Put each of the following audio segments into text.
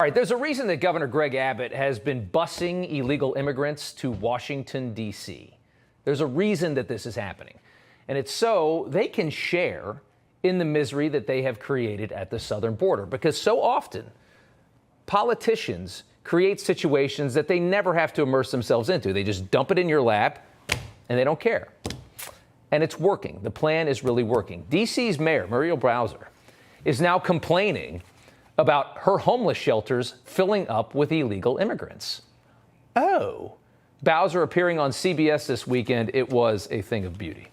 All right, there's a reason that Governor Greg Abbott has been busing illegal immigrants to Washington, D.C. There's a reason that this is happening. And it's so they can share in the misery that they have created at the southern border. Because so often, politicians create situations that they never have to immerse themselves into. They just dump it in your lap, and they don't care. And it's working. The plan is really working. D.C.'s mayor, Muriel Bowser, is now complaining about her homeless shelters filling up with illegal immigrants. Oh. Bowser appearing on CBS this weekend, it was a thing of beauty.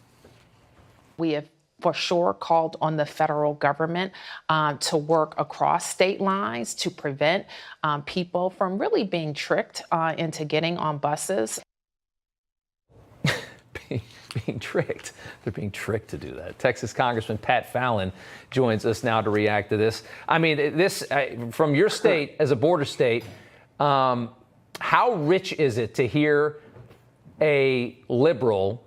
We have for sure called on the federal government to work across state lines to prevent people from really being tricked into getting on buses. Being tricked. They're being tricked to do that. Texas Congressman Pat Fallon joins us now to react to this. I mean, this from your state as a border state, how rich is it to hear a liberal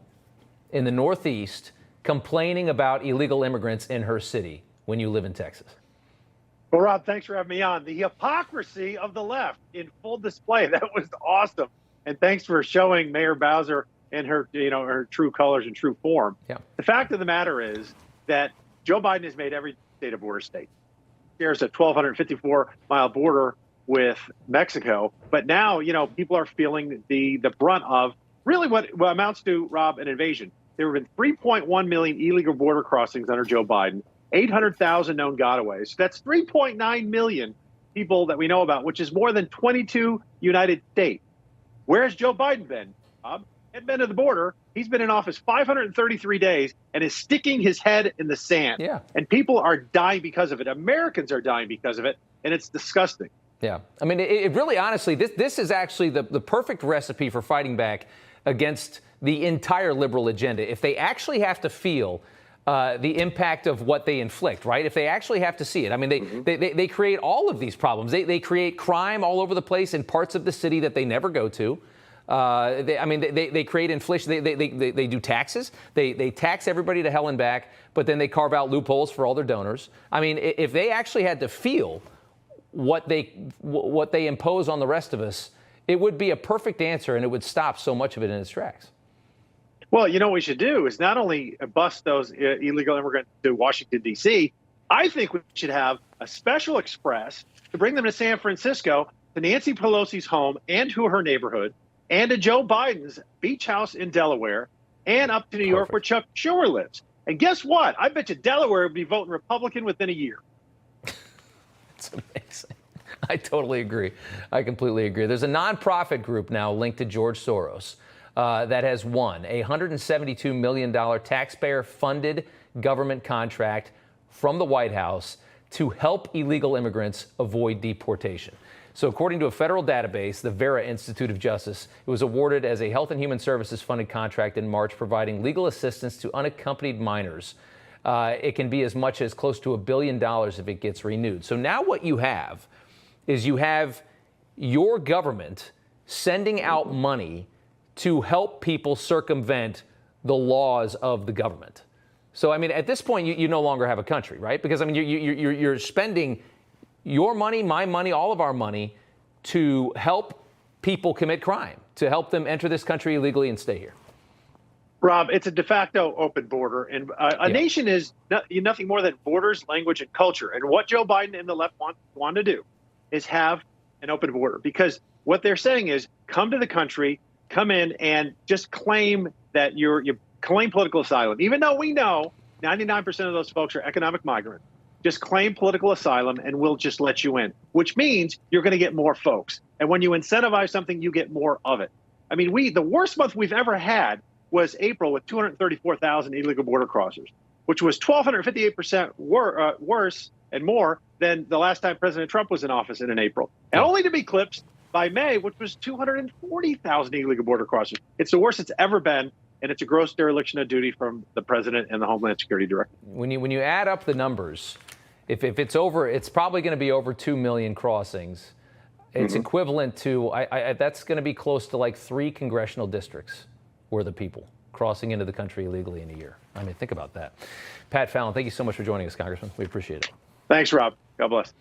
in the Northeast complaining about illegal immigrants in her city when you live in Texas? Well, Rob, thanks for having me on. The hypocrisy of the left in full display. That was awesome. And thanks for showing Mayor Bowser in her, her true colors and true form. Yeah. The fact of the matter is that Joe Biden has made every state a border state. There's a 1,254-mile border with Mexico. But now, people are feeling the brunt of really what amounts to, Rob, an invasion. There have been 3.1 million illegal border crossings under Joe Biden, 800,000 known gotaways. That's 3.9 million people that we know about, which is more than 22 United States. Where's Joe Biden been, Rob? He's been to the border. He's been in office 533 days and is sticking his head in the sand. Yeah. And people are dying because of it. Americans are dying because of it. And it's disgusting. Yeah. I mean, it really, honestly, this is actually the perfect recipe for fighting back against the entire liberal agenda. If they actually have to feel the impact of what they inflict, right? If they actually have to see it. I mean, they create all of these problems. They create crime all over the place in parts of the city that they never go to. They create inflation. They do taxes. They tax everybody to hell and back, but then they carve out loopholes for all their donors. I mean, if they actually had to feel what they impose on the rest of us, it would be a perfect answer, and it would stop so much of it in its tracks. Well, what we should do is not only bust those illegal immigrants to Washington, D.C., I think we should have a special express to bring them to San Francisco, to Nancy Pelosi's home and to her neighborhood, and to Joe Biden's beach house in Delaware, and up to New York where Chuck Schumer lives. And guess what? I bet you Delaware would be voting Republican within a year. It's amazing. I totally agree. I completely agree. There's a nonprofit group now linked to George Soros that has won a $172 million taxpayer-funded government contract from the White House to help illegal immigrants avoid deportation. So according to a federal database, the Vera Institute of Justice, it was awarded as a Health and Human Services funded contract in March, providing legal assistance to unaccompanied minors. It can be as much as close to $1 billion if it gets renewed. So now what you have is your government sending out money to help people circumvent the laws of the government. So, I mean, at this point, you no longer have a country, right? Because, I mean, you're spending your money, my money, all of our money to help people commit crime, to help them enter this country illegally and stay here. Rob, it's a de facto open border, and a nation is nothing more than borders, language, and culture. And what Joe Biden and the left want to do is have an open border, because what they're saying is come to the country, come in and just claim that you claim political asylum, even though we know 99% of those folks are economic migrants. Just claim political asylum and we'll just let you in, which means you're going to get more folks. And when you incentivize something, you get more of it. I mean, the worst month we've ever had was April with 234,000 illegal border crossers, which was 1,258% worse and more than the last time President Trump was in office in April. And only to be eclipsed by May, which was 240,000 illegal border crossers. It's the worst it's ever been. And it's a gross dereliction of duty from the president and the Homeland Security Director. When you add up the numbers, if it's over, it's probably going to be over 2 million crossings. It's equivalent to, that's going to be close to like 3 congressional districts worth of people crossing into the country illegally in a year. I mean, think about that. Pat Fallon, thank you so much for joining us, Congressman. We appreciate it. Thanks, Rob. God bless.